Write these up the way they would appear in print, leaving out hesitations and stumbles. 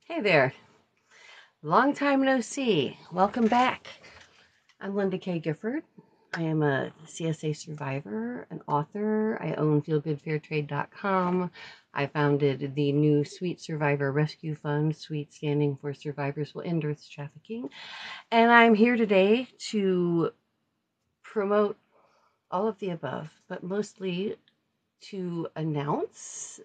Hey there. Long time no see. Welcome back. I'm Linda Kay Gifford. I am a CSA survivor, an author. I own feelgoodfairtrade.com. I founded the new Sweet Survivor Rescue Fund, Sweet standing for Survivors Will End Earth Trafficking. And I'm here today to promote all of the above, but mostly to announce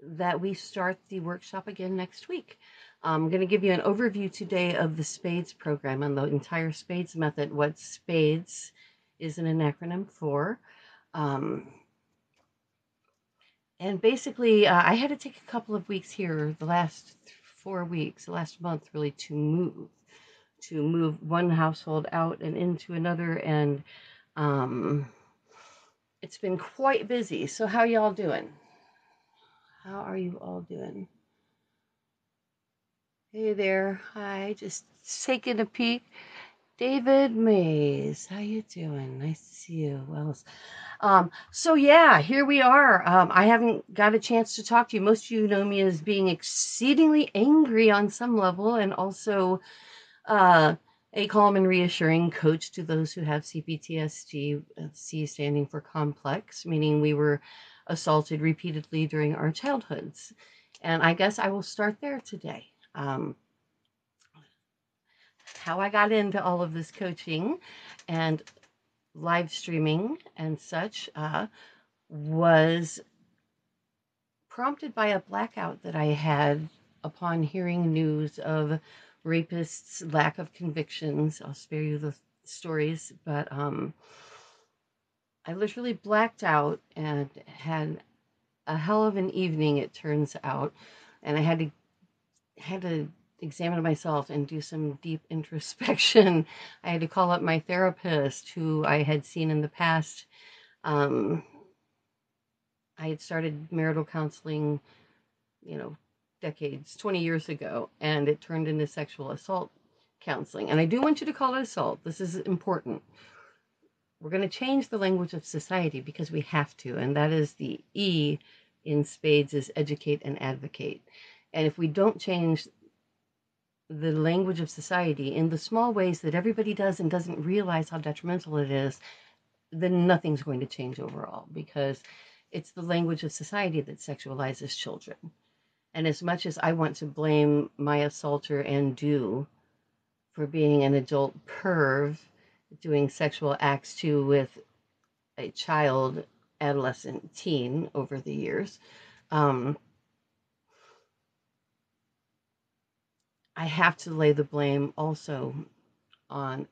that we start the workshop again next week. I'm going to give you an overview today of the SPADES program and the entire SPADES method, what SPADES is an acronym for. And basically, I had to take a couple of weeks here, the last 4 weeks, the last month really, to move one household out and into another. And it's been quite busy. So how y'all doing? How are you all doing? Hey there. Hi. Just taking a peek. David Mays. How you doing? Nice to see you. Well, so yeah, here we are. I haven't got a chance to talk to you. Most of you know me as being exceedingly angry on some level, and also a calm and reassuring coach to those who have cPTSD, C standing for complex, meaning we were assaulted repeatedly during our childhoods. And I guess I will start there today. How I got into all of this coaching and live streaming and such was prompted by a blackout that I had upon hearing news of rapists' lack of convictions. I'll spare you the stories, but I literally blacked out and had a hell of an evening, it turns out, and I had to examine myself and do some deep introspection. I had to call up my therapist, who I had seen in the past. I had started marital counseling, decades, 20 years ago, and it turned into sexual assault counseling. And I do want you to call it assault. This is important. We're going to change the language of society because we have to, and that is the E in SPADES is educate and advocate. And if we don't change the language of society in the small ways that everybody does and doesn't realize how detrimental it is, then nothing's going to change overall, because it's the language of society that sexualizes children. And as much as I want to blame my assaulter and for being an adult perv doing sexual acts too with a child, adolescent, teen over the years, I have to lay the blame also on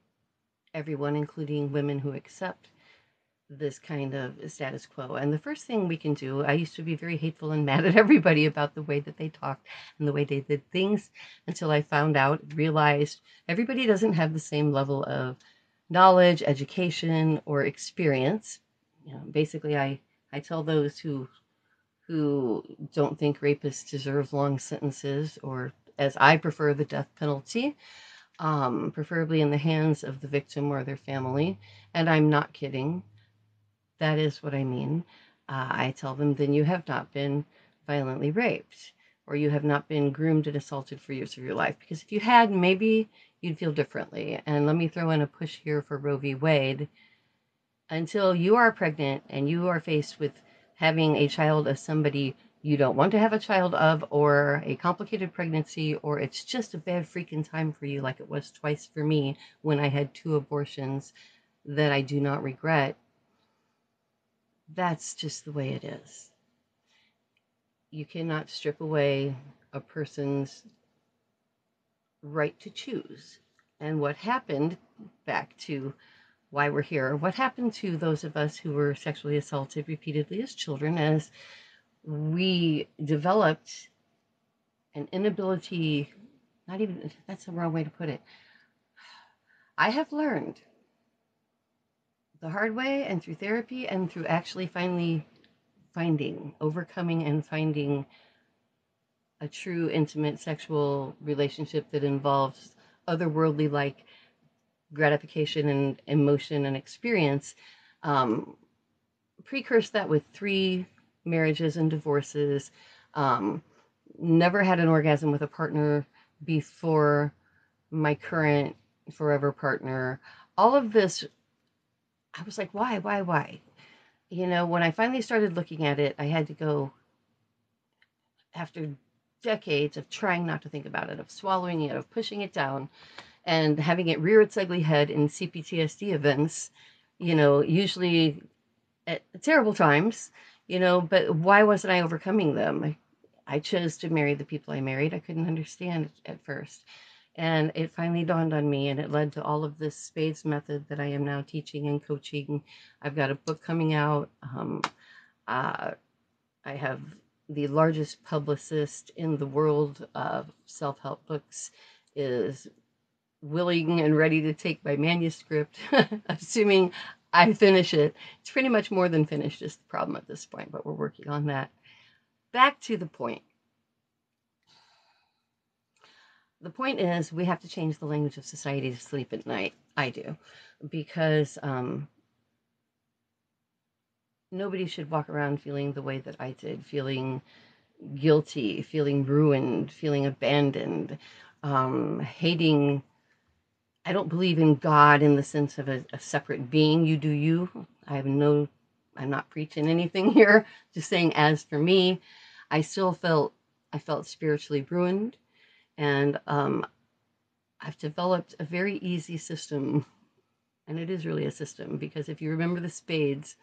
everyone, including women who accept this kind of status quo. And the first thing we can do, I used to be very hateful and mad at everybody about the way that they talked and the way they did things, until I realized everybody doesn't have the same level of knowledge, education, or experience. Basically, I tell those who don't think rapists deserve long sentences, or as I prefer, the death penalty, preferably in the hands of the victim or their family. And I'm not kidding. That is what I mean. I tell them, then you have not been violently raped, or you have not been groomed and assaulted for years of your life. Because if you had, maybe you'd feel differently. And let me throw in a push here for Roe v. Wade. Until you are pregnant and you are faced with having a child of somebody you don't want to have a child of, or a complicated pregnancy, or it's just a bad freaking time for you, like it was twice for me when I had 2 abortions that I do not regret, that's just the way it is. You cannot strip away a person's right to choose. And what happened, back to why we're here, what happened to those of us who were sexually assaulted repeatedly as children, as we developed an inability, that's the wrong way to put it. I have learned the hard way, and through therapy, and through actually finally overcoming and finding a true intimate sexual relationship that involves otherworldly like gratification and emotion and experience, precurse that with 3 marriages and divorces, never had an orgasm with a partner before my current forever partner. All of this, I was like, why? You know, when I finally started looking at it, I had to go, after decades of trying not to think about it, of swallowing it, of pushing it down, and having it rear its ugly head in cPTSD events, you know, usually at terrible times, you know, but why wasn't I overcoming them? I chose to marry the people I married. I couldn't understand at first. And it finally dawned on me, and it led to all of this SPADES method that I am now teaching and coaching. I've got a book coming out. I have the largest publicist in the world of self-help books is willing and ready to take my manuscript, assuming I finish it. It's pretty much more than finished is the problem at this point, but we're working on that. Back to the point. The point is we have to change the language of society to sleep at night. I do. Because nobody should walk around feeling the way that I did, feeling guilty, feeling ruined, feeling abandoned, hating. I don't believe in God in the sense of a separate being. You do you. I'm not preaching anything here, just saying as for me, I felt spiritually ruined, and I've developed a very easy system, and it is really a system, because if you remember the SPADES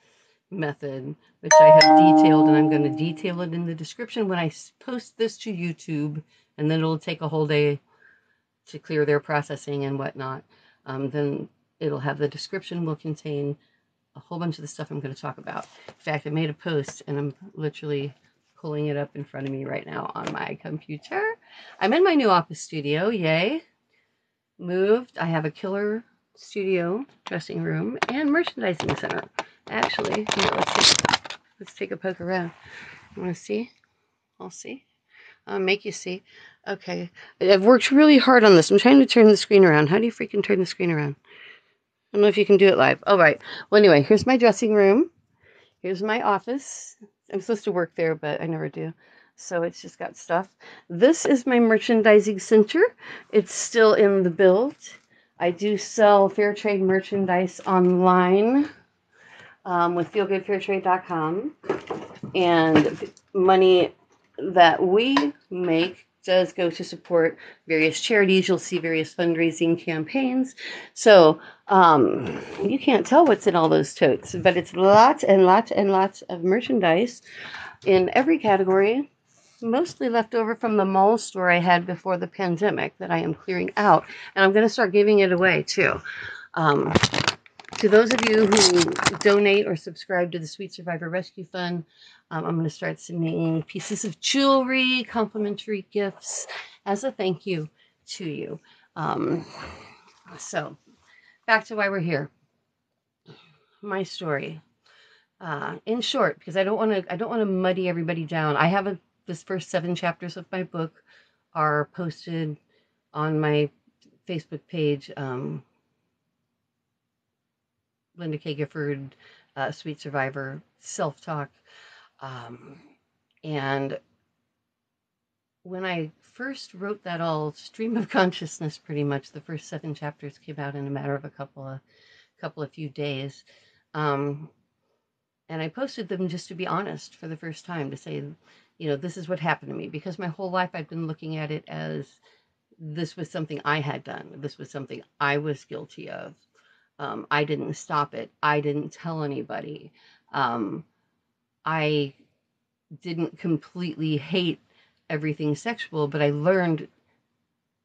method, which I have detailed, and I'm going to detail it in the description when I post this to YouTube, and then it'll take a whole day to clear their processing and whatnot. Then it'll have the description will contain a whole bunch of the stuff I'm going to talk about. In fact, I made a post, and I'm literally pulling it up in front of me right now on my computer. I'm in my new office studio. Yay. Moved. I have a killer studio, dressing room, and merchandising center. Actually, here, let's take a poke around. You want to see? I'll see. I'll make you see. Okay. I've worked really hard on this. I'm trying to turn the screen around. How do you freaking turn the screen around? I don't know if you can do it live. Oh, right. Well, anyway, here's my dressing room. Here's my office. I'm supposed to work there, but I never do. So it's just got stuff. This is my merchandising center. It's still in the build. I do sell fair trade merchandise online with feelgoodfairtrade.com. And money that we make does go to support various charities. You'll see various fundraising campaigns. So you can't tell what's in all those totes, but it's lots and lots and lots of merchandise in every category, mostly left over from the mall store I had before the pandemic that I am clearing out. And I'm going to start giving it away too. To those of you who donate or subscribe to the Sweet Survivor Rescue Fund, I'm going to start sending pieces of jewelry, complimentary gifts as a thank you to you. So back to why we're here. My story. In short, because I don't want to muddy everybody down. I have this first 7 chapters of my book are posted on my Facebook page. Linda Kay Gifford, Sweet Survivor, Self-Talk. And when I first wrote that all stream of consciousness, pretty much, the first 7 chapters came out in a matter of a couple of few days. And I posted them just to be honest for the first time, to say, you know, this is what happened to me. Because my whole life I've been looking at it as this was something I had done. This was something I was guilty of. I didn't stop it. I didn't tell anybody. I didn't completely hate everything sexual, but I learned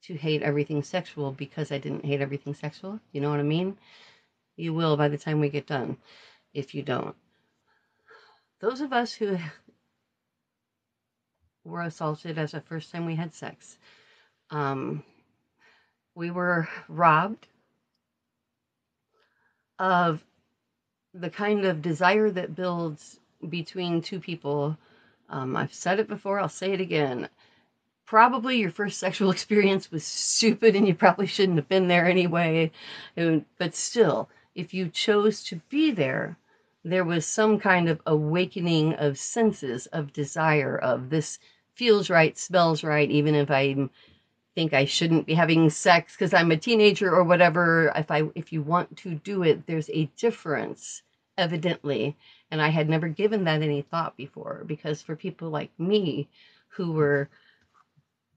to hate everything sexual because I didn't hate everything sexual. You know what I mean? You will by the time we get done, if you don't. Those of us who were assaulted as the first time we had sex, we were robbed of the kind of desire that builds between two people. I've said it before, I'll say it again. Probably your first sexual experience was stupid and you probably shouldn't have been there anyway. But still, if you chose to be there, there was some kind of awakening of senses, of desire, of this feels right, smells right, even if I think I shouldn't be having sex because I'm a teenager or whatever. If you want to do it, there's a difference, evidently. And I had never given that any thought before, because for people like me who were,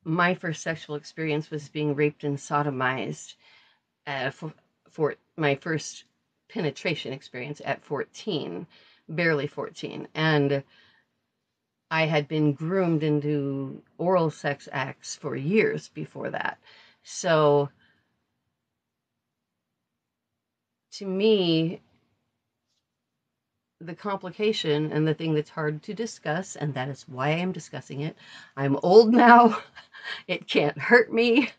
my first sexual experience was being raped and sodomized for my first penetration experience at 14, barely 14. And I had been groomed into oral sex acts for years before that. So to me, the complication and the thing that's hard to discuss, and that is why I am discussing it. I'm old now. It can't hurt me.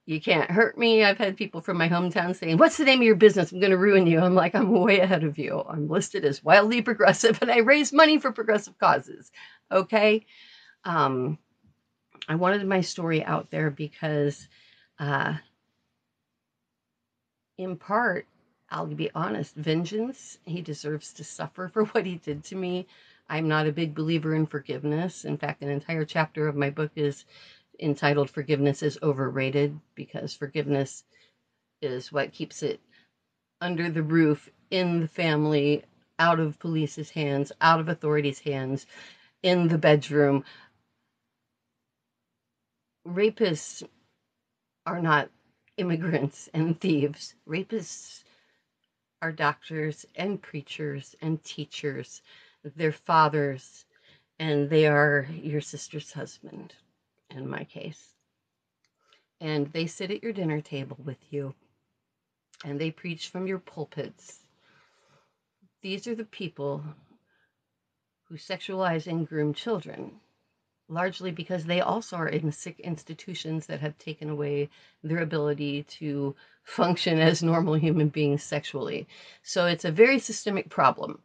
You can't hurt me. I've had people from my hometown saying, "What's the name of your business? I'm going to ruin you." I'm like, I'm way ahead of you. I'm listed as wildly progressive, and I raise money for progressive causes. Okay? I wanted my story out there because, in part, I'll be honest, vengeance, he deserves to suffer for what he did to me. I'm not a big believer in forgiveness. In fact, an entire chapter of my book is entitled Forgiveness is Overrated, because forgiveness is what keeps it under the roof, in the family, out of police's hands, out of authorities' hands, in the bedroom. Rapists are not immigrants and thieves. Rapists are doctors and preachers and teachers. They're fathers, and they are your sister's husband, in my case. And they sit at your dinner table with you, and they preach from your pulpits. These are the people who sexualize and groom children, largely because they also are in sick institutions that have taken away their ability to function as normal human beings sexually. So it's a very systemic problem.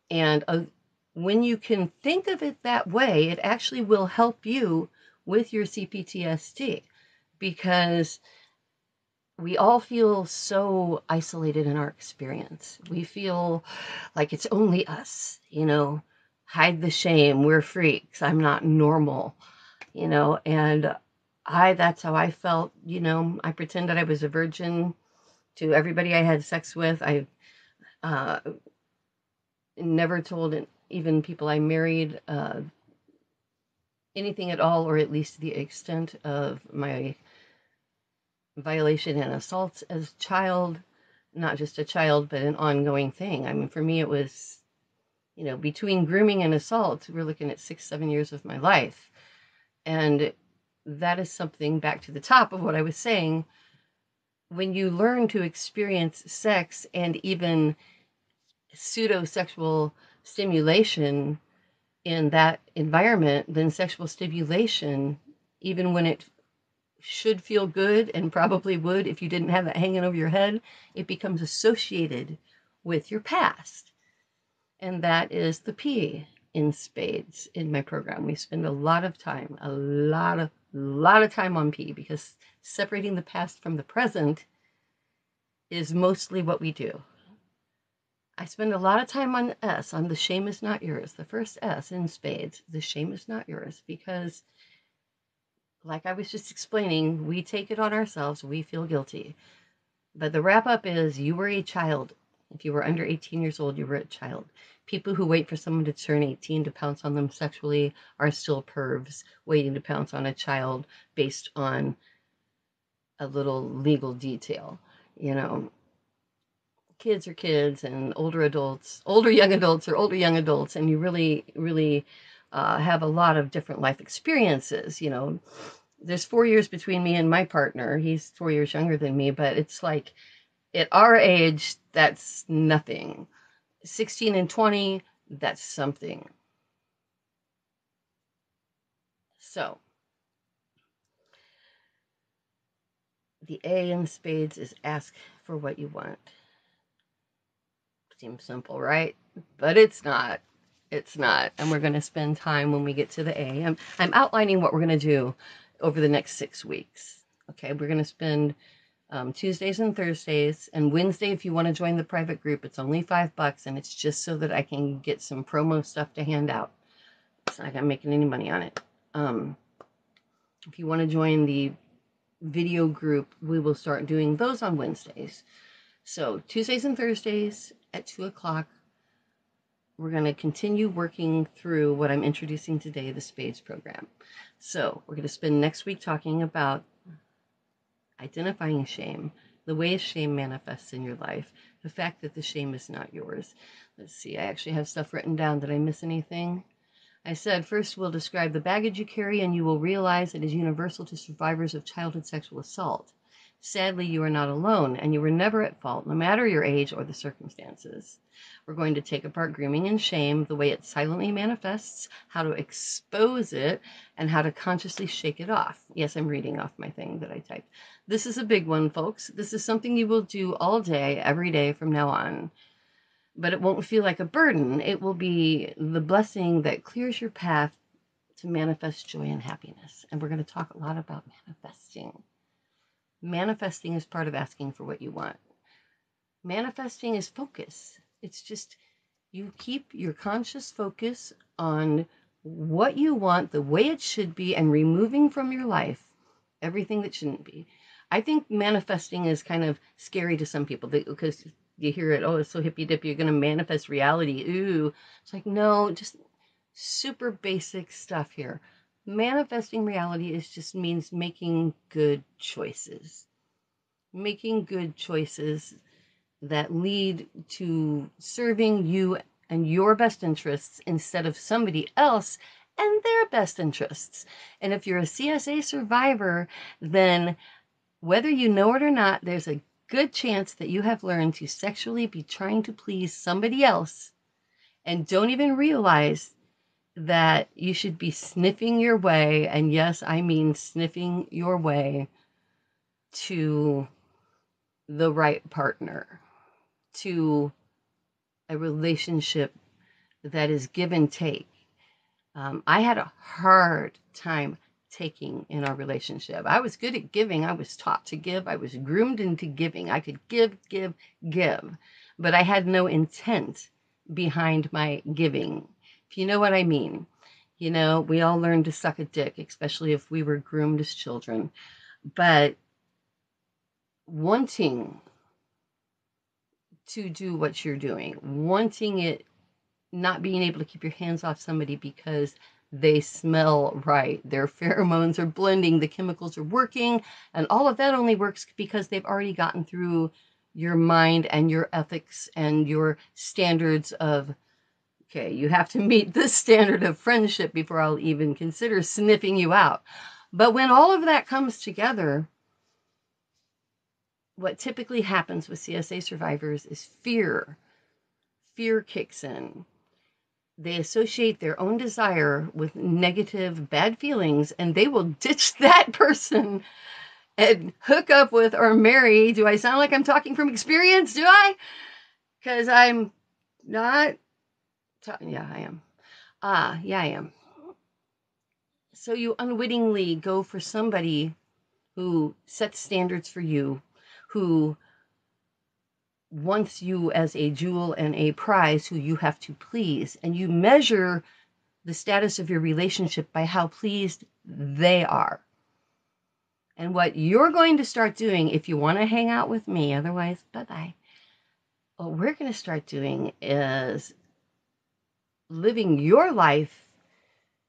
And when you can think of it that way, it actually will help you with your cPTSD, because we all feel so isolated in our experience. We feel like it's only us, hide the shame. We're freaks. I'm not normal, and that's how I felt. I pretended I was a virgin to everybody I had sex with. I never told even people I married anything at all, or at least the extent of my violation and assaults as a child. Not just a child, but an ongoing thing. I mean, for me, it was, between grooming and assault, we're looking at 6-7 years of my life. And that is something, back to the top of what I was saying, when you learn to experience sex and even pseudo-sexual stimulation in that environment, then sexual stimulation, even when it should feel good and probably would if you didn't have that hanging over your head, it becomes associated with your past. And that is the P in SPADES in my program. We spend a lot of time on P, because separating the past from the present is mostly what we do. I spend a lot of time on S, on the shame is not yours, the first S in SPADES, the shame is not yours, because like I was just explaining, we take it on ourselves, we feel guilty. But the wrap up is, you were a child. If you were under 18 years old, you were a child. People who wait for someone to turn 18 to pounce on them sexually are still pervs waiting to pounce on a child based on a little legal detail. Kids are kids, and older young adults are older young adults, and you really, really have a lot of different life experiences. There's 4 years between me and my partner. He's 4 years younger than me, but it's like, at our age, that's nothing. 16 and 20, that's something. So, the A in SPADES is ask for what you want. Seems simple, right? But it's not. It's not. And we're going to spend time when we get to the A. I'm outlining what we're going to do over the next 6 weeks. Okay, we're going to spend Tuesdays and Thursdays, and Wednesday, if you want to join the private group, it's only $5, and it's just so that I can get some promo stuff to hand out. It's not like I'm making any money on it. If you want to join the video group, we will start doing those on Wednesdays. So Tuesdays and Thursdays at 2 o'clock, we're going to continue working through what I'm introducing today, the SPADES program. So we're going to spend next week talking about identifying shame, the way shame manifests in your life, the fact that the shame is not yours. Let's see, I actually have stuff written down. Did I miss anything? I said, first we'll describe the baggage you carry, and you will realize it is universal to survivors of childhood sexual assault. Sadly, you are not alone, and you were never at fault, no matter your age or the circumstances. We're going to take apart grooming and shame, the way it silently manifests, how to expose it, and how to consciously shake it off. Yes, I'm reading off my thing that I typed. This is a big one, folks. This is something you will do all day, every day from now on. But it won't feel like a burden. It will be the blessing that clears your path to manifest joy and happiness. And we're going to talk a lot about manifesting. Manifesting is part of asking for what you want. Manifesting is focus. It's just you keep your conscious focus on what you want, the way it should be, and removing from your life everything that shouldn't be. I think manifesting is kind of scary to some people because you hear it, oh, it's so hippy-dippy, you're going to manifest reality. Ooh. It's like, no, just super basic stuff here. Manifesting reality just means making good choices. Making good choices that lead to serving you and your best interests instead of somebody else and their best interests. And if you're a CSA survivor, then whether you know it or not, there's a good chance that you have learned to sexually be trying to please somebody else and don't even realize that you should be sniffing your way, and yes, I mean sniffing your way to the right partner, to a relationship that is give and take. I had a hard time taking in our relationship. I was good at giving. I was taught to give. I was groomed into giving. I could give, but I had no intent behind my giving, if you know what I mean. You know, we all learned to suck a dick, especially if we were groomed as children. But wanting to do what you're doing, wanting it, not being able to keep your hands off somebody because they smell right, their pheromones are blending, the chemicals are working, and all of that only works because they've already gotten through your mind and your ethics and your standards of, okay, you have to meet this standard of friendship before I'll even consider sniffing you out. But when all of that comes together, what typically happens with CSA survivors is fear. Fear kicks in. They associate their own desire with negative, bad feelings, and they will ditch that person and hook up with or marry. Do I sound like I'm talking from experience? Do I? Because I'm not. Yeah, I am. Yeah, I am. So you unwittingly go for somebody who sets standards for you, who wants you as a jewel and a prize who you have to please, and you measure the status of your relationship by how pleased they are. And what you're going to start doing, if you want to hang out with me, otherwise, bye-bye. What we're going to start doing is living your life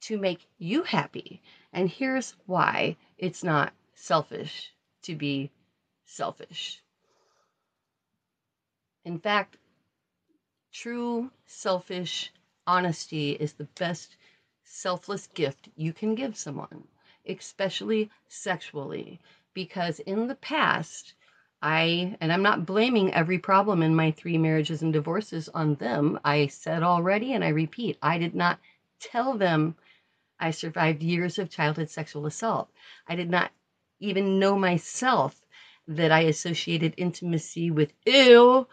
to make you happy. And here's why it's not selfish to be selfish. In fact, true selfish honesty is the best selfless gift you can give someone, especially sexually, because in the past, and I'm not blaming every problem in my 3 marriages and divorces on them. I said already, and I repeat, I did not tell them I survived years of childhood sexual assault. I did not even know myself that I associated intimacy with ew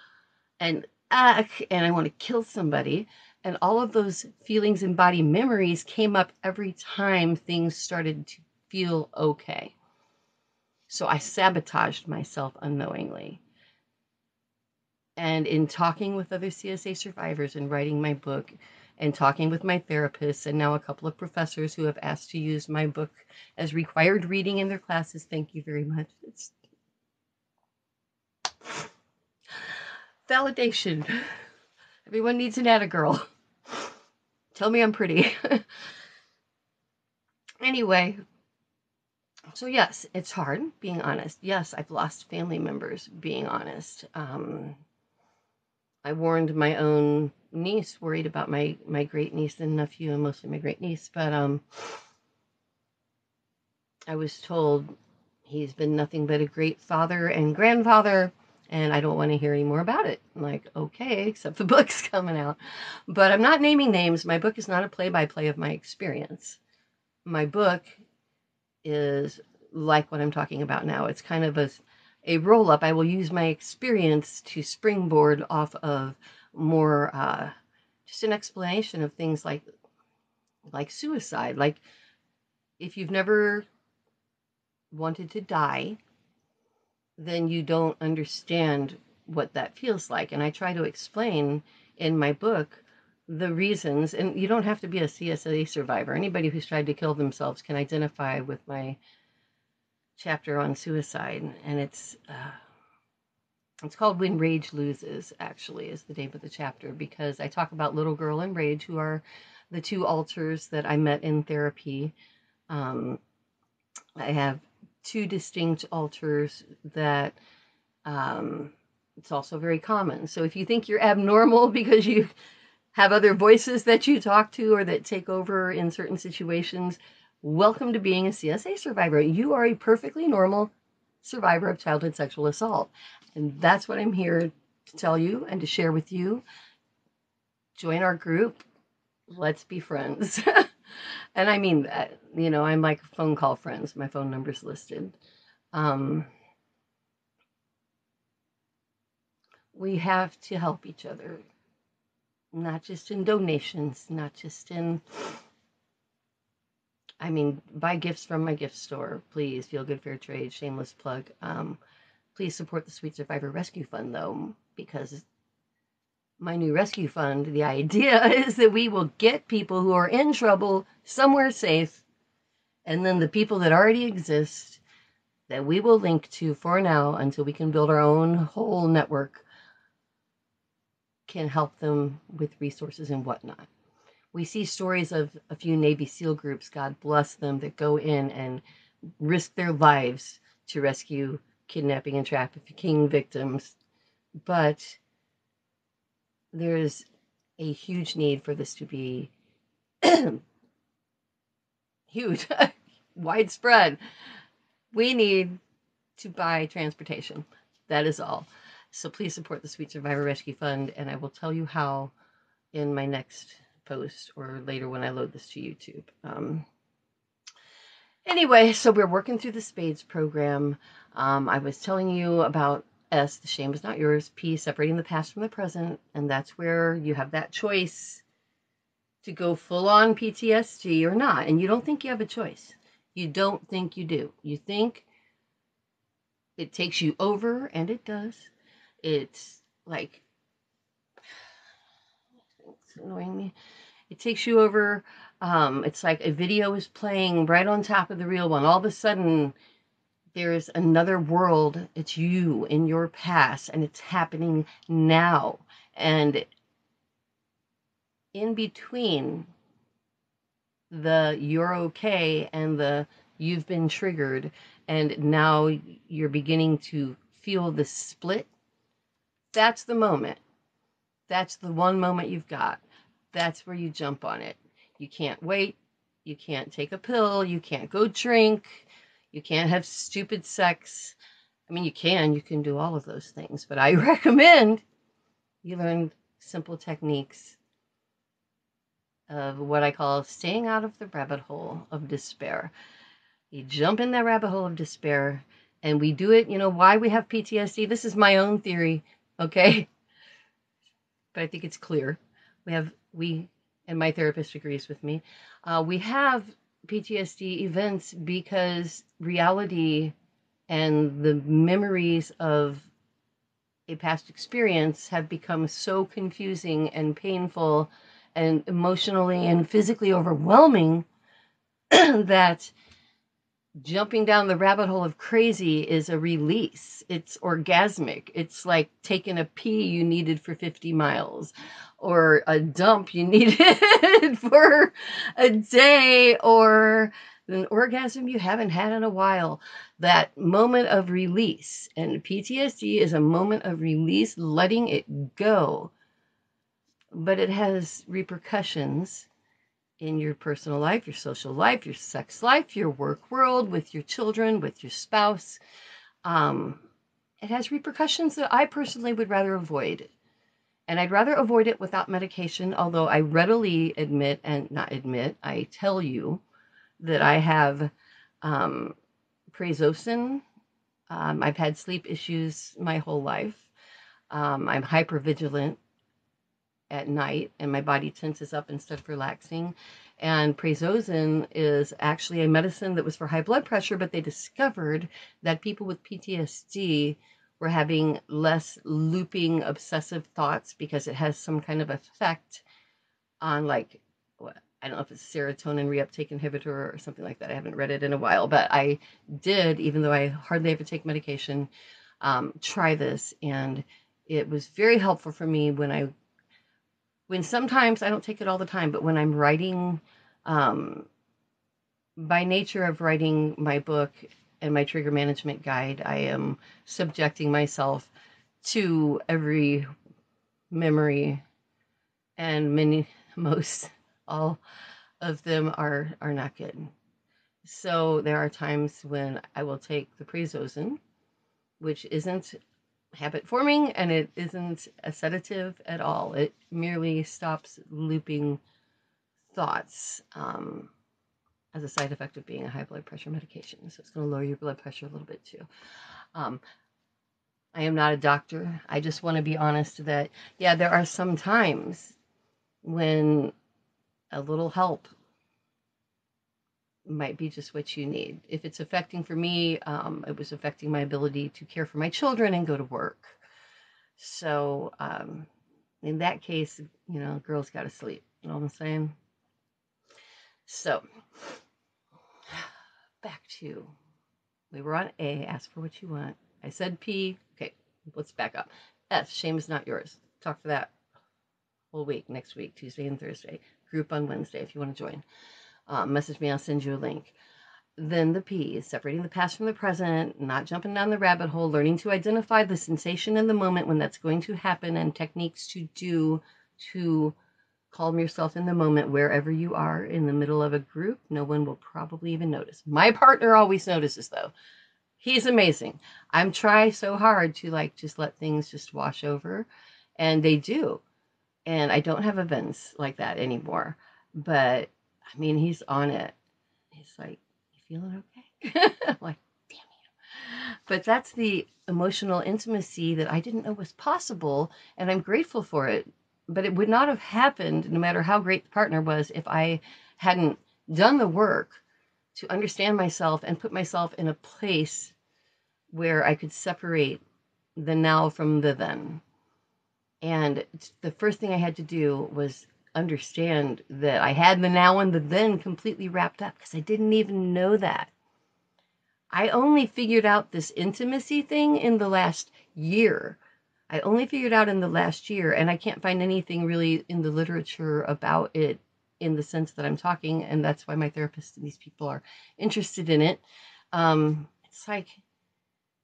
and and I want to kill somebody. And all of those feelings and body memories came up every time things started to feel okay. So I sabotaged myself unknowingly. And in talking with other CSA survivors and writing my book, and talking with my therapists and now a couple of professors who have asked to use my book as required reading in their classes. Thank you very much. It's validation. Everyone needs an atta girl. Tell me I'm pretty. Anyway, so yes, it's hard being honest. Yes, I've lost family members, being honest. I warned my own niece, worried about my great niece and nephew, and mostly my great niece, but I was told he's been nothing but a great father and grandfather, and I don't want to hear any more about it. I'm like, okay, except the book's coming out. But I'm not naming names. My book is not a play-by-play of my experience. My book is like what I'm talking about now. It's kind of a roll-up. I will use my experience to springboard off of more just an explanation of things like suicide. Like, if you've never wanted to die, then you don't understand what that feels like. And I try to explain in my book the reasons, and you don't have to be a CSA survivor. Anybody who's tried to kill themselves can identify with my chapter on suicide, and it's called When Rage Loses, actually, is the name of the chapter, because I talk about Little Girl and Rage, who are the two alters that I met in therapy. I have two distinct alters that it's also very common. So if you think you're abnormal because you have other voices that you talk to or that take over in certain situations, welcome to being a CSA survivor. You are a perfectly normal survivor of childhood sexual assault. And that's what I'm here to tell you and to share with you. Join our group. Let's be friends. And I mean that, I'm like phone call friends. My phone number's listed. We have to help each other, not just in donations, not just in, buy gifts from my gift store, please. Feel Good Fair Trade, shameless plug. Please support the Sweet Survivor Rescue Fund, though, because my new rescue fund, the idea is that we will get people who are in trouble somewhere safe, and then the people that already exist that we will link to for now until we can build our own whole network can help them with resources and whatnot. We see stories of a few Navy SEAL groups, God bless them, that go in and risk their lives to rescue kidnapping and trafficking victims. But there's a huge need for this to be huge, widespread. We need to buy transportation. That is all. So please support the Sweet Survivor Rescue Fund, and I will tell you how in my next post or later when I load this to YouTube. Anyway, so we're working through the SPADES program. I was telling you about S, the shame is not yours, P, separating the past from the present, and that's where you have that choice to go full-on PTSD or not, and you don't think you have a choice. You don't think you do. You think it takes you over, and it does. It's like, it's annoying me. It takes you over. It's like a video is playing right on top of the real one. All of a sudden, there's another world. It's you in your past, and it's happening now. And in between the you're okay and the you've been triggered, and now you're beginning to feel the split, that's the moment. That's the one moment you've got. That's where you jump on it. You can't wait. You can't take a pill. You can't go drink. You can't have stupid sex. You can do all of those things, but I recommend you learn simple techniques of what I call staying out of the rabbit hole of despair. You jump in that rabbit hole of despair, and we do it, why we have PTSD. This is my own theory, okay? But I think it's clear. We, and my therapist agrees with me, we have PTSD events because reality and the memories of a past experience have become so confusing and painful and emotionally and physically overwhelming that jumping down the rabbit hole of crazy is a release. It's orgasmic. It's like taking a pee you needed for 50 miles or a dump you needed for a day or an orgasm you haven't had in a while. That moment of release. And PTSD is a moment of release, letting it go. But it has repercussions in your personal life, your social life, your sex life, your work world, with your children, with your spouse. It has repercussions that I personally would rather avoid. And I'd rather avoid it without medication, although I readily admit, and not admit, I tell you that I have prazosin. I've had sleep issues my whole life. I'm hypervigilant at night and my body tenses up instead of relaxing. And prazosin is actually a medicine that was for high blood pressure, but they discovered that people with PTSD were having less looping obsessive thoughts because it has some kind of effect on, like, I don't know if it's serotonin reuptake inhibitor or something like that. I haven't read it in a while, but I did, even though I hardly ever take medication, try this. And it was very helpful for me when sometimes I don't take it all the time, but when I'm writing, by nature of writing my book and my trigger management guide, I am subjecting myself to every memory, and most all of them are not good. So there are times when I will take the prazosin, which isn't habit forming and it isn't a sedative at all. It merely stops looping thoughts as a side effect of being a high blood pressure medication. So it's going to lower your blood pressure a little bit too. I am not a doctor. I just want to be honest that, yeah, there are some times when a little help might be just what you need. If it's affecting, for me, it was affecting my ability to care for my children and go to work. So in that case, girls got to sleep. You know what I'm saying? So back to, we were on A, ask for what you want. I said P. Okay, let's back up. S, shame is not yours. Talk for that whole week, next week, Tuesday and Thursday. Group on Wednesday if you want to join. Message me, I'll send you a link. Then the P is separating the past from the present, not jumping down the rabbit hole, learning to identify the sensation in the moment when that's going to happen, and techniques to do to calm yourself in the moment wherever you are. In the middle of a group, no one will probably even notice. My partner always notices, though. He's amazing. I'm trying so hard to just let things just wash over, and they do. And I don't have events like that anymore. But I mean, he's on it. He's like, "You feeling okay?" I'm like, "Damn you." But that's the emotional intimacy that I didn't know was possible, and I'm grateful for it. But it would not have happened, no matter how great the partner was, if I hadn't done the work to understand myself and put myself in a place where I could separate the now from the then. And the first thing I had to do was understand that I had the now and the then completely wrapped up, because I didn't even know that. I only figured out this intimacy thing in the last year. And I can't find anything really in the literature about it in the sense that I'm talking, and that's why my therapist and these people are interested in it.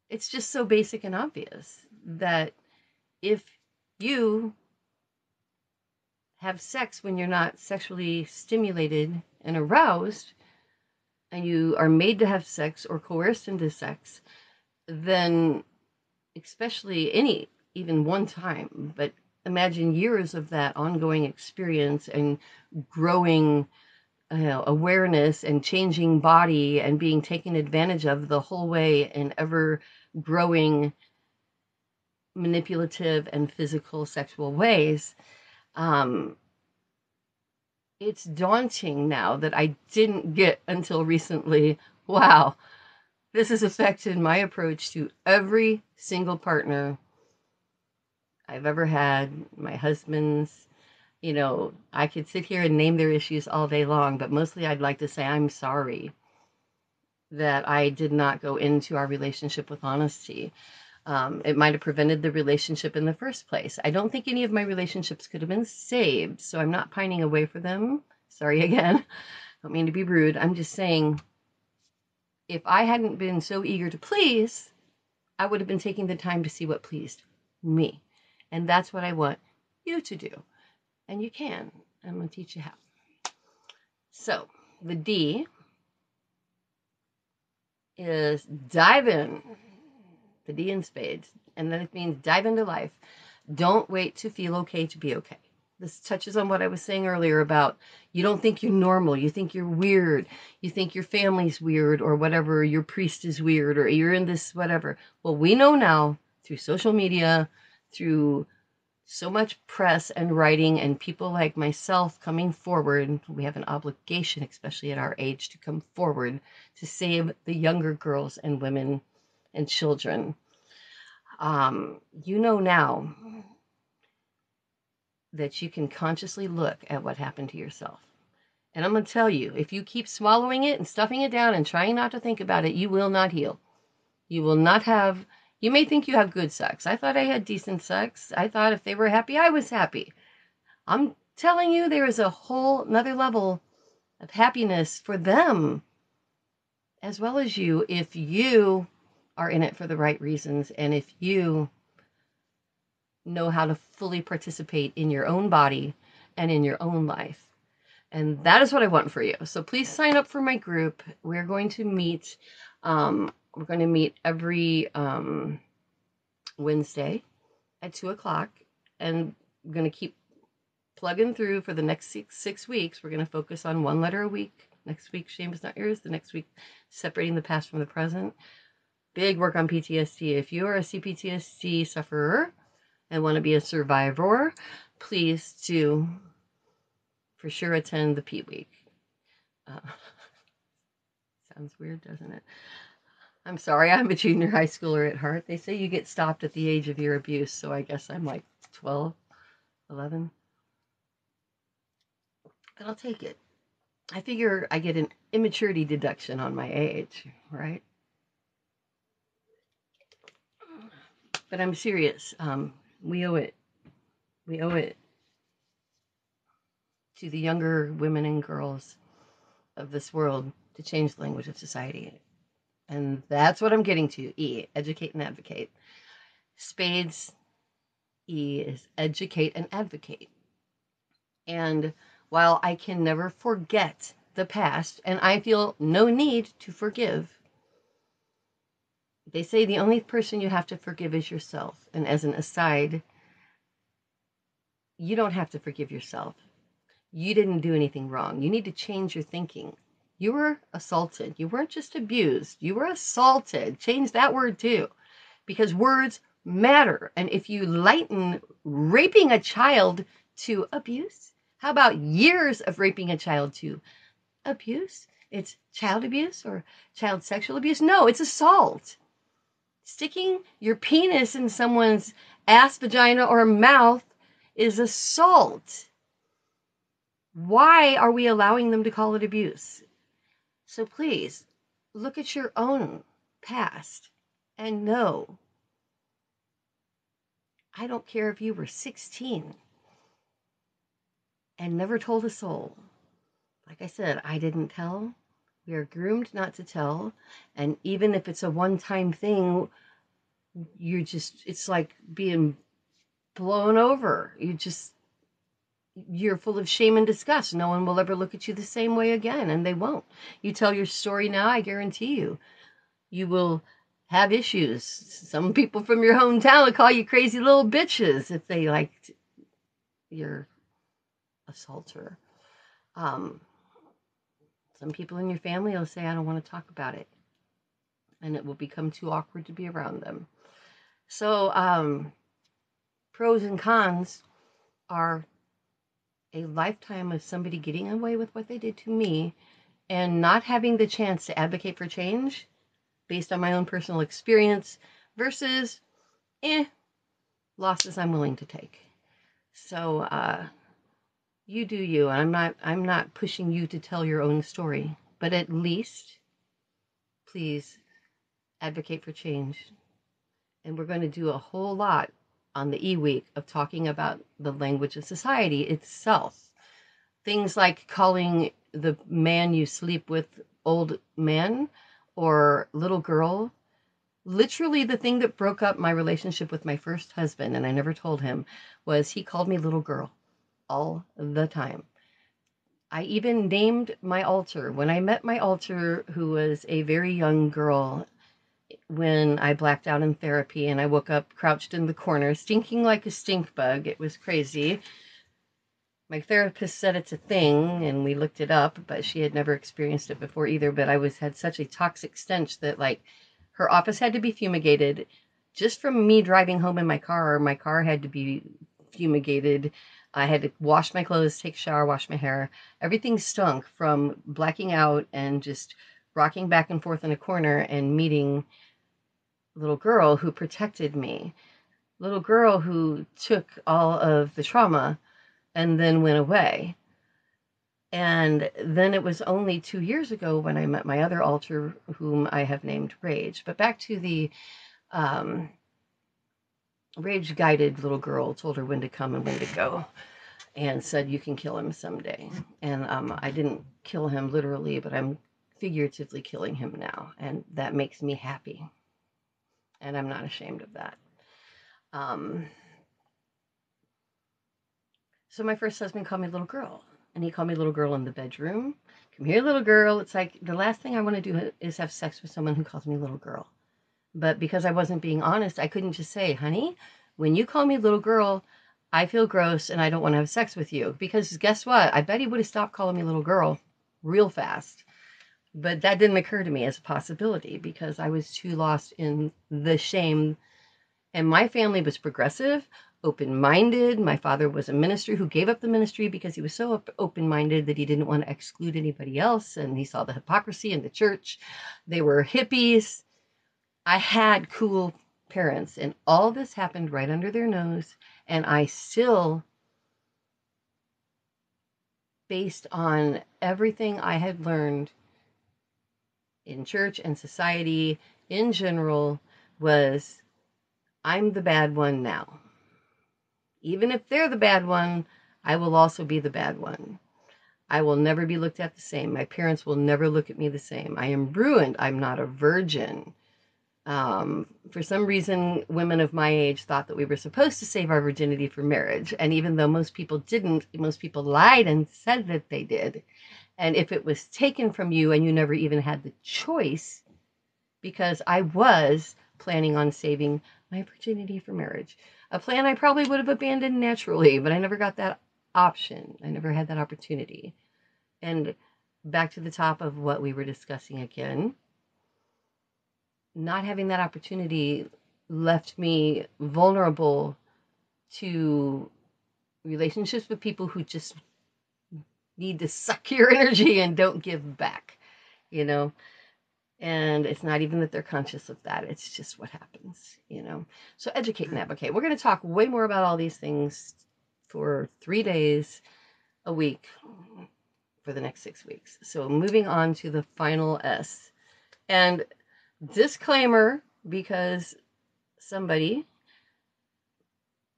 It's just so basic and obvious that if you have sex when you're not sexually stimulated and aroused, and you are made to have sex or coerced into sex, then, especially even one time, but imagine years of that ongoing experience and growing awareness and changing body and being taken advantage of the whole way in ever growing manipulative and physical sexual ways. It's daunting now that I didn't get until recently. Wow, this has affected my approach to every single partner I've ever had, my husband's, You know, I could sit here and name their issues all day long, but mostly I'd like to say I'm sorry that I did not go into our relationship with honesty. It might have prevented the relationship in the first place. I don't think any of my relationships could have been saved, so I'm not pining away for them. Sorry again. Don't mean to be rude. I'm just saying, if I hadn't been so eager to please, I would have been taking the time to see what pleased me. And that's what I want you to do. And you can. I'm going to teach you how. So, the D is dive in. The D in spades. And then it means dive into life. Don't wait to feel okay to be okay. This touches on what I was saying earlier about you don't think you're normal. You think you're weird. You think your family's weird or whatever. Your priest is weird or you're in this whatever. Well, we know now through social media, through so much press and writing and people like myself coming forward. We have an obligation, especially at our age, to come forward to save the younger girls and women and children. You know now that you can consciously look at what happened to yourself. And I'm going to tell you, if you keep swallowing it and stuffing it down and trying not to think about it, you will not heal. You will not have, you may think you have good sex. I thought I had decent sex. I thought if they were happy, I was happy. I'm telling you, there is a whole another level of happiness for them as well as you if you are in it for the right reasons and if you know how to fully participate in your own body and in your own life. And that is what I want for you. So please sign up for my group. We're going to meet every Wednesday at 2:00, and we're going to keep plugging through for the next six weeks. We're going to focus on one letter a week. Next week, shame is not yours. The next week, separating the past from the present. Big work on PTSD. If you are a c-PTSD sufferer and want to be a survivor, please do for sure attend the P Week. Sounds weird, doesn't it? I'm sorry, I'm a junior high schooler at heart. They say you get stopped at the age of your abuse, so I guess I'm like 12, 11. But I'll take it. I figure I get an immaturity deduction on my age, right? But I'm serious. We owe it to the younger women and girls of this world to change the language of society. And that's what I'm getting to. E, educate and advocate. Spades, E is educate and advocate. And while I can never forget the past, and I feel no need to forgive, they say the only person you have to forgive is yourself. And as an aside, you don't have to forgive yourself. You didn't do anything wrong. You need to change your thinking. You were assaulted. You weren't just abused. You were assaulted. Change that word too, because words matter. And if you lighten raping a child to abuse, how about years of raping a child to abuse? It's child abuse or child sexual abuse? No, it's assault. Sticking your penis in someone's ass, vagina, or mouth is assault. Why are we allowing them to call it abuse? So please, look at your own past and know, I don't care if you were 16 and never told a soul. Like I said, I didn't tell. We are groomed not to tell. And even if it's a one-time thing, it's like being blown over. You're full of shame and disgust. No one will ever look at you the same way again, and they won't. You tell your story now, I guarantee you will have issues. Some people from your hometown will call you crazy little bitches if they liked your assaulter. Some people in your family will say, I don't want to talk about it, and it will become too awkward to be around them. So pros and cons are a lifetime of somebody getting away with what they did to me and not having the chance to advocate for change based on my own personal experience versus losses I'm willing to take. So You do you, and I'm not pushing you to tell your own story, but at least please advocate for change. And we're going to do a whole lot on the E-Week of talking about the language of society itself. Things like calling the man you sleep with old man or little girl. Literally, the thing that broke up my relationship with my first husband, and I never told him, was he called me little girl all the time. I even named my altar. When I met my altar, who was a very young girl, when I blacked out in therapy and I woke up crouched in the corner, stinking like a stink bug. It was crazy. My therapist said it's a thing, and we looked it up, but she had never experienced it before either. But I had such a toxic stench that, like, her office had to be fumigated. Just from me driving home in my car had to be fumigated. I had to wash my clothes, take a shower, wash my hair. Everything stunk from blacking out and just rocking back and forth in a corner and meeting little girl who protected me. Little girl who took all of the trauma and then went away. And then it was only 2 years ago when I met my other altar, whom I have named Rage. But back to the Rage guided little girl, told her when to come and when to go, and said, you can kill him someday. And I didn't kill him literally, but I'm figuratively killing him now. And that makes me happy. And I'm not ashamed of that. So my first husband called me little girl. And he called me little girl in the bedroom. Come here, little girl. It's like the last thing I want to do is have sex with someone who calls me little girl. But because I wasn't being honest, I couldn't just say, honey, when you call me little girl, I feel gross and I don't want to have sex with you. Because guess what? I bet he would have stopped calling me little girl real fast. But that didn't occur to me as a possibility because I was too lost in the shame. And my family was progressive, open-minded. My father was a minister who gave up the ministry because he was so open-minded that he didn't want to exclude anybody else. And he saw the hypocrisy in the church. They were hippies. I had cool parents, and all this happened right under their nose. And I still, based on everything I had learned in church and society in general, was I'm the bad one now. Even if they're the bad one, I will also be the bad one. I will never be looked at the same. My parents will never look at me the same. I am ruined. I'm not a virgin. For some reason, women of my age thought that we were supposed to save our virginity for marriage. And even though most people didn't, most people lied and said that they did. And if it was taken from you and you never even had the choice, because I was planning on saving my virginity for marriage, a plan I probably would have abandoned naturally, but I never got that option. I never had that opportunity. And back to the top of what we were discussing again, not having that opportunity left me vulnerable to relationships with people who just need to suck your energy and don't give back, you know? And it's not even that they're conscious of that. It's just what happens, you know? So educate and advocate. We're going to talk way more about all these things for 3 days a week for the next 6 weeks. So moving on to the final S. And disclaimer, because somebody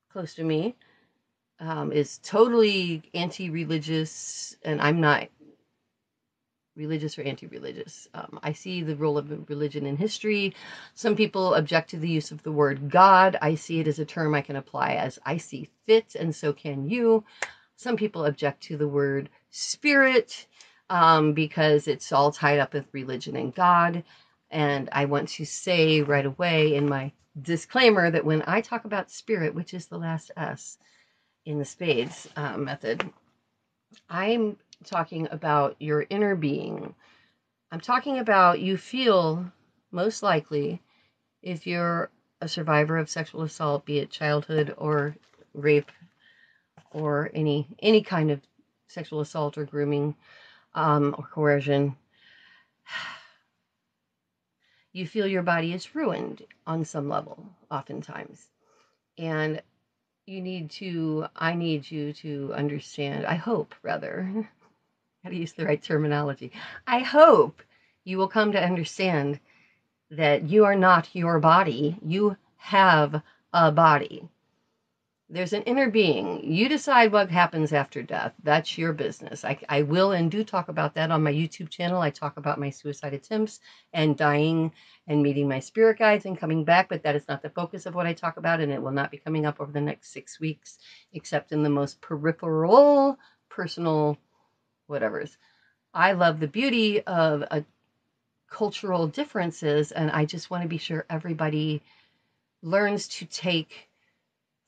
close to me is totally anti-religious, and I'm not religious or anti-religious. I see the role of religion in history. Some people object to the use of the word God. I see it as a term I can apply as I see fit, and so can you. Some people object to the word spirit because it's all tied up with religion and God. And I want to say right away in my disclaimer that when I talk about spirit, which is the last S in the SPADES method, I'm talking about your inner being. I'm talking about you feel most likely if you're a survivor of sexual assault, be it childhood or rape or any kind of sexual assault or grooming or coercion. You feel your body is ruined on some level, oftentimes. And I need you to understand, I hope, rather, how to use the right terminology. I hope you will come to understand that you are not your body. You have a body. There's an inner being. You decide what happens after death. That's your business. I will and do talk about that on my YouTube channel. I talk about my suicide attempts and dying and meeting my spirit guides and coming back, but that is not the focus of what I talk about, and it will not be coming up over the next 6 weeks, except in the most peripheral, personal whatevers. I love the beauty of cultural differences, and I just want to be sure everybody learns to take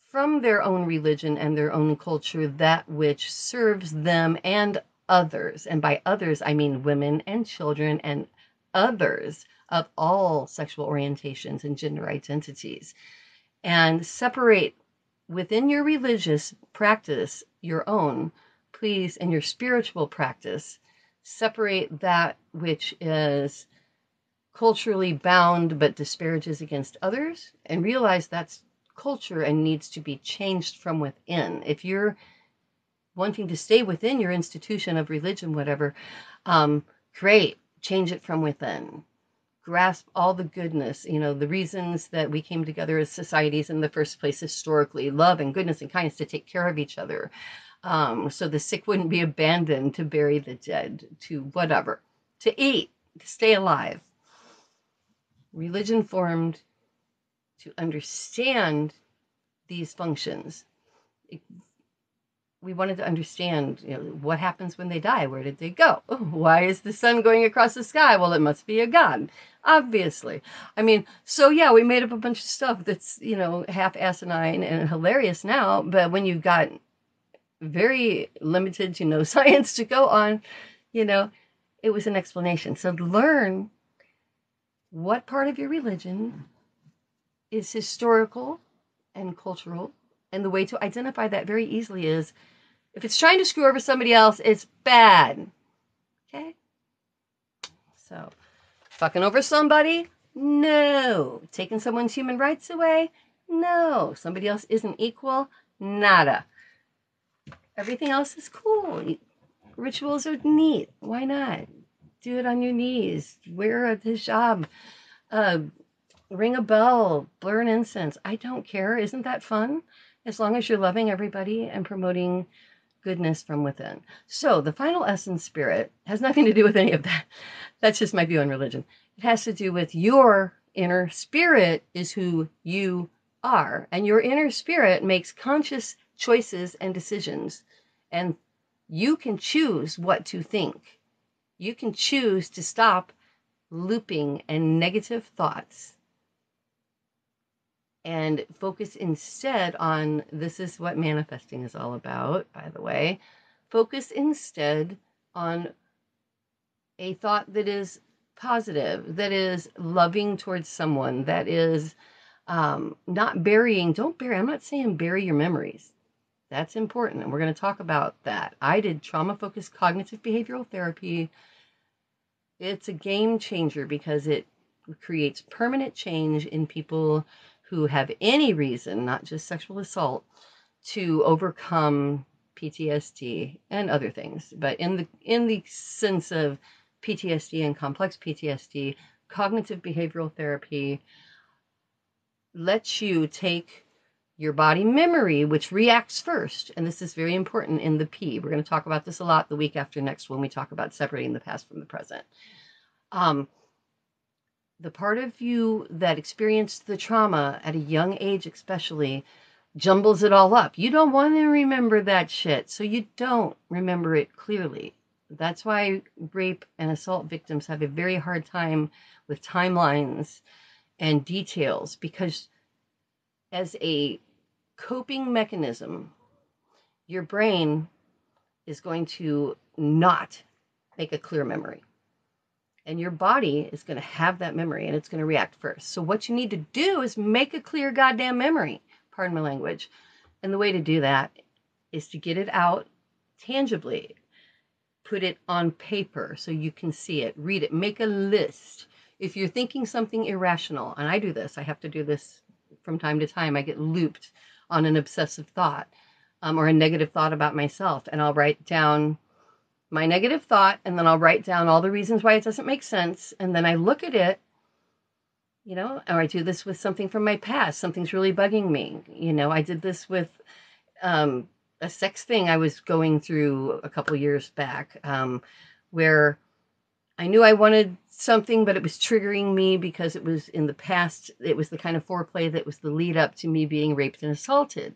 from their own religion and their own culture that which serves them and others. And by others, I mean women and children and others of all sexual orientations and gender identities. And separate within your religious practice, your own, please, and your spiritual practice, separate that which is culturally bound but disparages against others, and realize that's culture and needs to be changed from within. If you're wanting to stay within your institution of religion, whatever, great, change it from within. Grasp all the goodness, the reasons that we came together as societies in the first place historically, love and goodness and kindness to take care of each other, so the sick wouldn't be abandoned, to bury the dead, to whatever, to eat, to stay alive. Religion formed to understand these functions. We wanted to understand, what happens when they die? Where did they go? Why is the sun going across the sky? Well, it must be a god, obviously. I mean, so yeah, we made up a bunch of stuff that's, half asinine and hilarious now, but when you've got very limited to no science to go on, it was an explanation. So learn what part of your religion is historical and cultural, and the way to identify that very easily is, if it's trying to screw over somebody else, it's bad. Okay? So, fucking over somebody? No. Taking someone's human rights away? No. Somebody else isn't equal? Nada. Everything else is cool. Rituals are neat. Why not? Do it on your knees. Wear a hijab. Ring a bell. Burn incense. I don't care. Isn't that fun? As long as you're loving everybody and promoting goodness from within. So the final essence, spirit, has nothing to do with any of that. That's just my view on religion. It has to do with your inner spirit is who you are. And your inner spirit makes conscious choices and decisions. And you can choose what to think. You can choose to stop looping and negative thoughts and focus instead on, this is what manifesting is all about, by the way, focus instead on a thought that is positive, that is loving towards someone, that is not burying, don't bury, I'm not saying bury your memories. That's important, and we're going to talk about that. I did trauma-focused cognitive behavioral therapy. It's a game changer because it creates permanent change in people who have any reason, not just sexual assault, to overcome PTSD and other things. But in the sense of PTSD and complex PTSD, cognitive behavioral therapy lets you take your body memory, which reacts first, and this is very important in the P. We're going to talk about this a lot the week after next when we talk about separating the past from the present. The part of you that experienced the trauma at a young age especially jumbles it all up. You don't want to remember that shit, so you don't remember it clearly. That's why rape and assault victims have a very hard time with timelines and details, because as a coping mechanism, your brain is going to not make a clear memory. And your body is going to have that memory, and it's going to react first. So what you need to do is make a clear goddamn memory. Pardon my language. And the way to do that is to get it out tangibly. Put it on paper so you can see it. Read it. Make a list. If you're thinking something irrational, and I do this, I have to do this from time to time. I get looped on an obsessive thought or a negative thought about myself. And I'll write down my negative thought, and then I'll write down all the reasons why it doesn't make sense. And then I look at it, you know, or I do this with something from my past. Something's really bugging me. You know, I did this with a sex thing I was going through a couple years back, where I knew I wanted something, but it was triggering me because it was in the past. It was the kind of foreplay that was the lead up to me being raped and assaulted,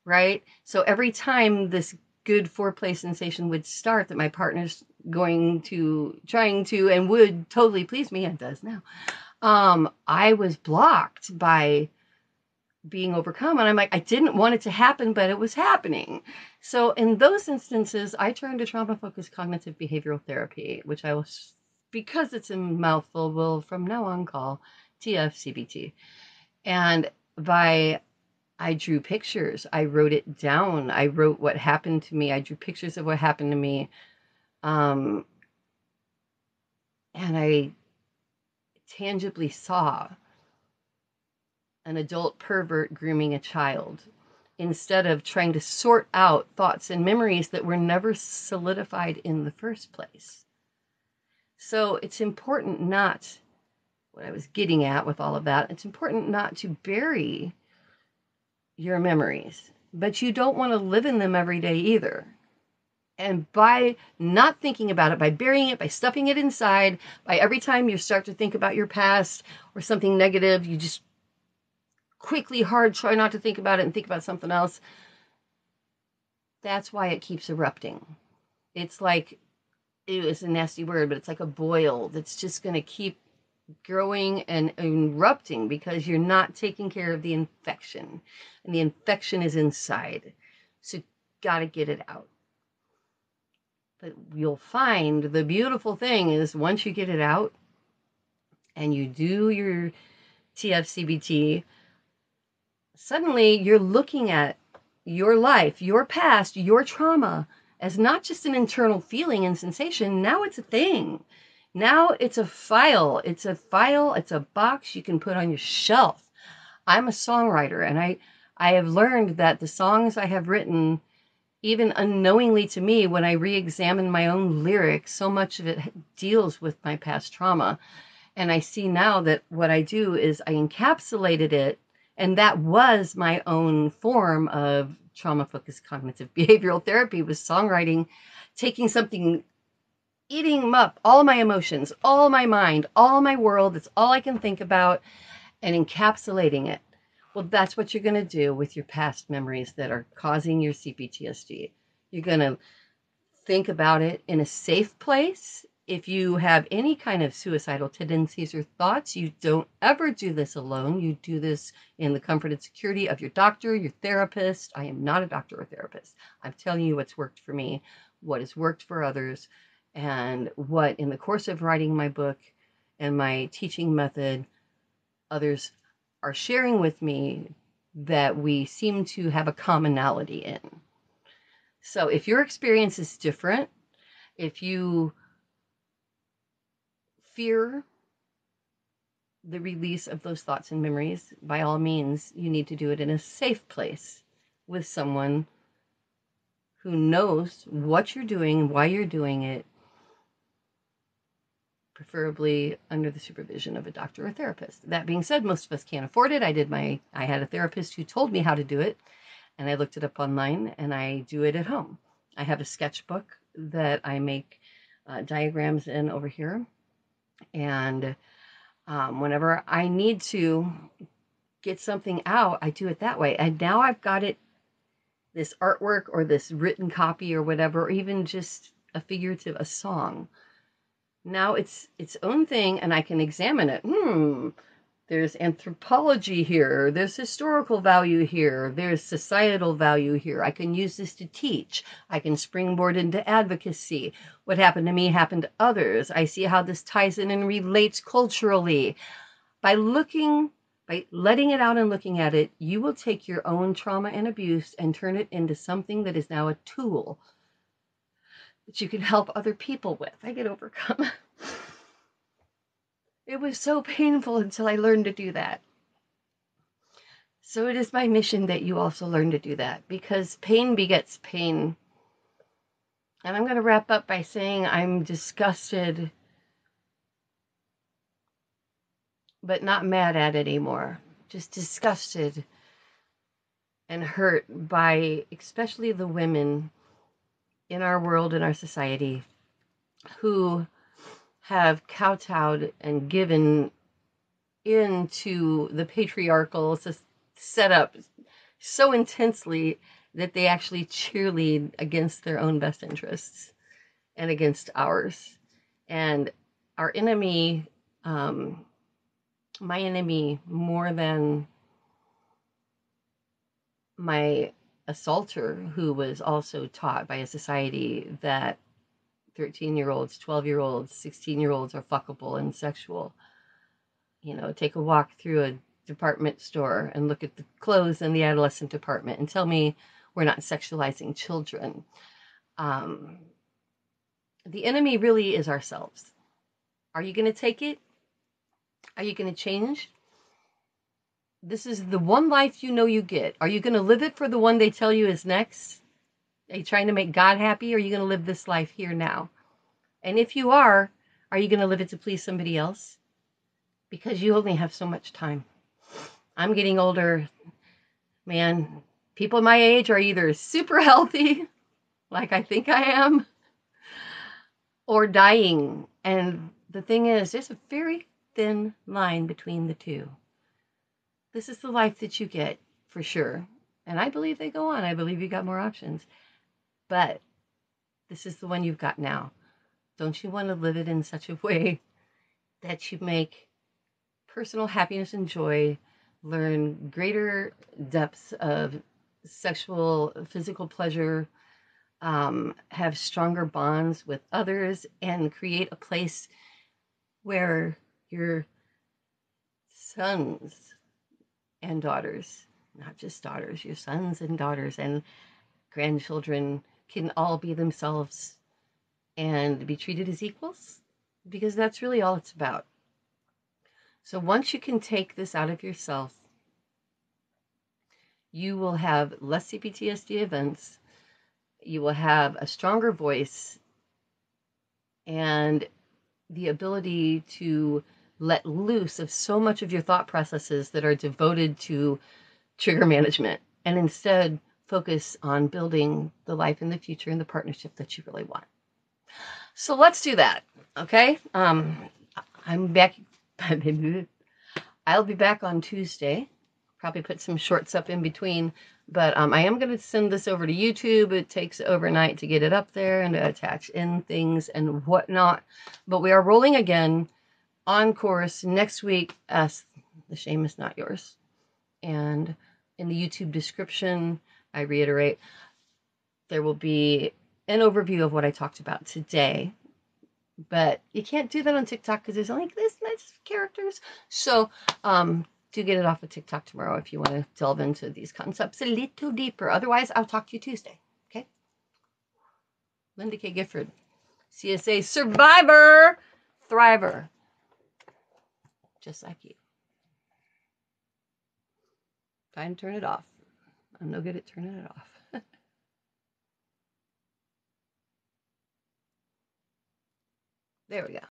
right? So every time this good foreplay sensation would start that my partner's trying to, and would totally please me, and does now, I was blocked by being overcome. And I'm like, I didn't want it to happen, but it was happening. So in those instances, I turned to trauma-focused cognitive behavioral therapy, which I will, because it's a mouthful, will from now on call TFCBT. And I drew pictures. I wrote it down. I wrote what happened to me. I drew pictures of what happened to me. And I tangibly saw an adult pervert grooming a child instead of trying to sort out thoughts and memories that were never solidified in the first place. So it's important not, what I was getting at with all of that, it's important not to bury your memories, but you don't want to live in them every day either. And by not thinking about it, by burying it, by stuffing it inside, by every time you start to think about your past or something negative, you just quickly try not to think about it and think about something else. That's why it keeps erupting. It's like, it was a nasty word, but it's like a boil that's just going to keep growing and erupting because you're not taking care of the infection, and the infection is inside. So got to get it out. But you'll find the beautiful thing is once you get it out and you do your TFCBT, suddenly you're looking at your life, your past, your trauma as not just an internal feeling and sensation. Now it's a thing. Now it's a file. It's a file. It's a box you can put on your shelf. I'm a songwriter, and I have learned that the songs I have written, even unknowingly to me, when I re-examine my own lyrics, so much of it deals with my past trauma. And I see now that what I do is I encapsulated it, and that was my own form of trauma-focused cognitive behavioral therapy, was songwriting, taking something, eating them up, all my emotions, all my mind, all my world, it's all I can think about, and encapsulating it. Well, that's what you're going to do with your past memories that are causing your cPTSD. You're going to think about it in a safe place. If you have any kind of suicidal tendencies or thoughts, you don't ever do this alone. You do this in the comfort and security of your doctor, your therapist. I am not a doctor or therapist. I'm telling you what's worked for me, what has worked for others, and what in the course of writing my book and my teaching method, others are sharing with me that we seem to have a commonality in. So if your experience is different, if you fear the release of those thoughts and memories, by all means, you need to do it in a safe place with someone who knows what you're doing, why you're doing it, preferably under the supervision of a doctor or therapist. That being said, most of us can't afford it. I had a therapist who told me how to do it, and I looked it up online, and I do it at home. I have a sketchbook that I make diagrams in over here, and whenever I need to get something out, I do it that way. And now I've got it, this artwork or this written copy or whatever, or even just a song. Now it's its own thing, and I can examine it. There's anthropology here, there's historical value here, there's societal value here. I can use this to teach. I can springboard into advocacy. What happened to me happened to others. I see how this ties in and relates culturally. By letting it out and looking at it, you will take your own trauma and abuse and turn it into something that is now a tool that you can help other people with. I get overcome. It was so painful until I learned to do that. So it is my mission that you also learn to do that, because pain begets pain. And I'm going to wrap up by saying I'm disgusted, but not mad at it anymore. Just disgusted and hurt by especially the women in our world, in our society, who have kowtowed and given into the patriarchal setup so intensely that they actually cheerlead against their own best interests and against ours. And our enemy, my enemy, more than my assaulter, who was also taught by a society that 13-year-olds, 12-year-olds, 16-year-olds are fuckable and sexual. You know, take a walk through a department store and look at the clothes in the adolescent department and tell me we're not sexualizing children. The enemy really is ourselves. Are you going to take it? Are you going to change? This is the one life you know you get. Are you going to live it for the one they tell you is next? Are you trying to make God happy, or are you going to live this life here now? And if you are you going to live it to please somebody else? Because you only have so much time. I'm getting older, man. People my age are either super healthy, like I think I am, or dying. And the thing is, there's a very thin line between the two. This is the life that you get, for sure. And I believe they go on. I believe you got more options. But this is the one you've got now. Don't you want to live it in such a way that you make personal happiness and joy, learn greater depths of sexual, physical pleasure, have stronger bonds with others, and create a place where your sons and daughters, not just daughters, your sons and daughters and grandchildren can all be themselves and be treated as equals? Because that's really all it's about. So once you can take this out of yourself, you will have less cPTSD events, you will have a stronger voice, and the ability to let loose of so much of your thought processes that are devoted to trigger management, and instead focus on building the life in the future and the partnership that you really want. So let's do that, okay? I'm back. I'll be back on Tuesday. Probably put some shorts up in between, but I am going to send this over to YouTube. It takes overnight to get it up there and to attach in things and whatnot. But we are rolling again on course next week. The shame is not yours. And in the YouTube description, I reiterate, there will be an overview of what I talked about today. But you can't do that on TikTok because there's only this nice characters. So do get it off of TikTok tomorrow if you want to delve into these concepts a little deeper. Otherwise, I'll talk to you Tuesday. Okay? Linda Kay Gifford, CSA survivor, thriver. Just like you. Try and turn it off. I'm no good at turning it off. There we go.